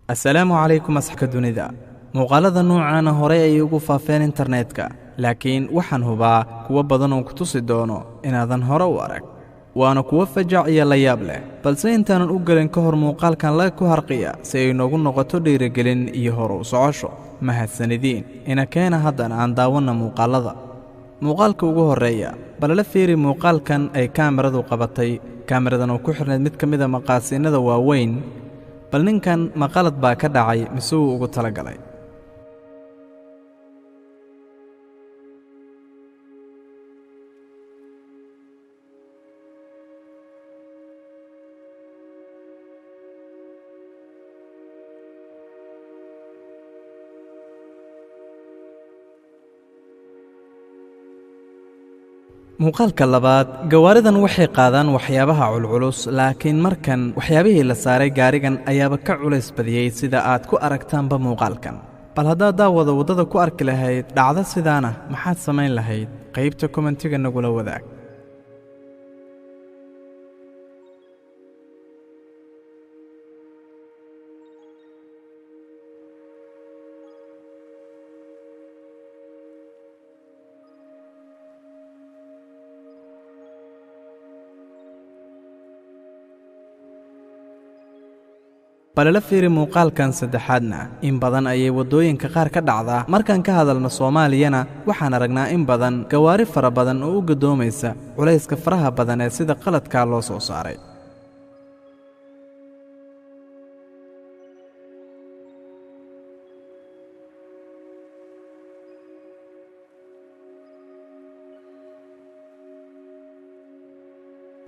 السلام عليكم أصحاب الدنيا. muuqaalada noocaana hore ay ugu faafeen internetka laakiin waxaan hubaa kuwa badan oo ku tusi doono inaadan hore u arag waana kuwa fajac iyo la yaab leh balse intaanan u galin ka hor muuqaalkan la ku harqiya si ay noogu noqoto dhiirigelin iyo hor u socosho mahadsanidin ina keena haddana aan daawana muuqaalka ugu horeeya bal la fiiri muuqaalkan ay kaamiradu qabatay kaamiradan oo ku xirneed mid ka mid ah maqaasinada waaweyn bal ninkan maqalad baa ka dhacay mise uu ugu talagalay muuqaalka labaad gawaaridan waxay qaadaan waxyaabaha culculus laakiin markan waxyaabihii la saaray gaarigan ayaaba ka culays badiyey sida aad ku aragtaanba muuqaalkan bal haddaad daawada waddada ku arki lahayd dhacdo sidaana maxaad samayn lahayd qaybta kommentiga nagula wadaag balala fiiri muuqaalkan saddexaadna in badan ayay waddooyinka qaar ka dhacdaa markaan ka hadalno Soomaaliyana waxaan aragnaa in badan gawaari fara badan oo u gadoomaysa culayska faraha badan ee sida qaladka loo soo saaray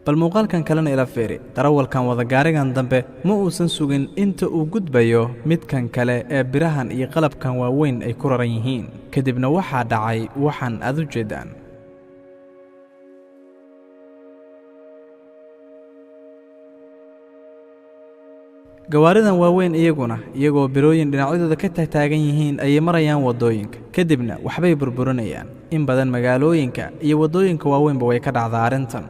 bal muuqaalkan kalena ila fiiri darawalkan wada gaarigan dambe ma uusan sugin inta uu gudbayo midkan kale ee birahan iyo qalabkan waaweyn ay ku raran yihiin kadibna waxaa dhacay waxaan aad u jeedaan gawaaridan waaweyn iyagoo birooyin dhinacyadooda ka taagan yihiin ayay marayaan waddooyinka kadibna waxbay burburinayaan in badan magaalooyinka iyo waddooyinka waaweynba way ka dhacdaa arrintan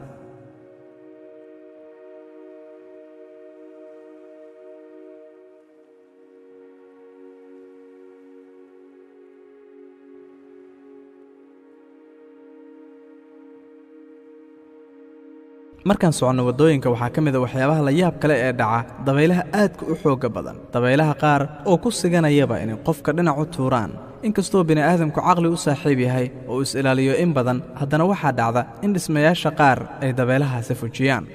markaan socono waddooyinka waxaa ka mid ah waxyaabaha la yaab kale ee dhaca dabaylaha aadka u xoogga badan dabaylaha qaar oo ku siganayaba inay qofka dhinac u tuuraan inkastoo bini'aadamku caqli u saaxiib yahay oo is ilaaliyo in badan haddana waxaa dhacda in dhismayaasha qaar ay dabaylahaasi fujiyaan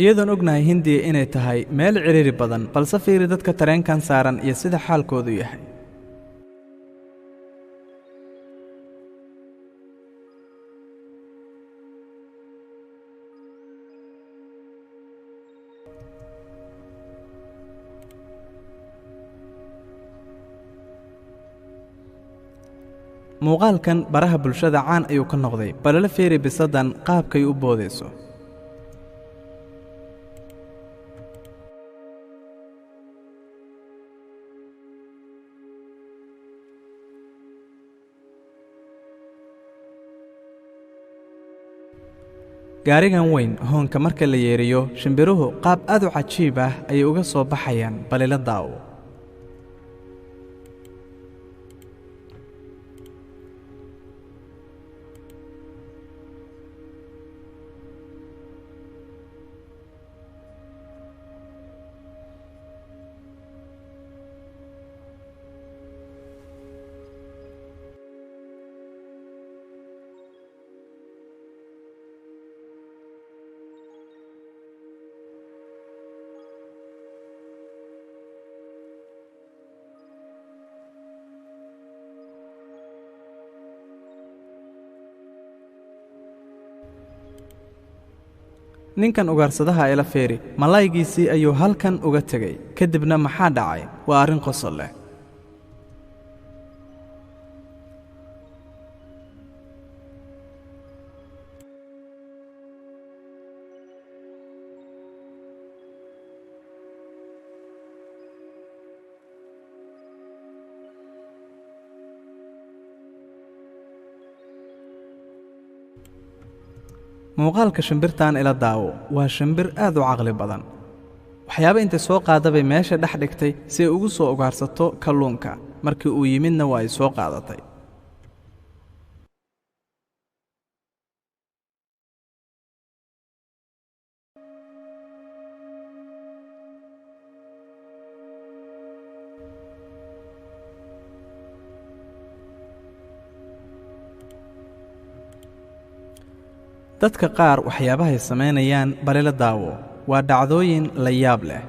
iyadoon ognahay hindiya inay tahay meel ciriiri badan balse fiiri dadka tareenkan saaran iyo sida xaalkoodu yahay muuqaalkan baraha bulshada caan ayuu ka noqday balala fiiri bisadan qaabkay u boodayso gaarigan weyn hoonka marka la yeeriyo shimbiruhu qaab aad u cajiib ah ayay uga soo baxayaan balila daawo ninkan ugaarsadaha ila feeri malaygiisii ayuu halkan uga tegey kadibna maxaa dhacay waa arrin qosol leh muuqaalka shimbirtan ila daawo waa shimbir aad u caqli badan waxyaabo inta soo qaadabay meesha dhex dhigtay si ay ugu soo ugaarsato kalluunka markii uu yimidna waa ay soo qaadatay dadka qaar waxyaabahay samaynayaan balila daawo waa dhacdooyin la yaab leh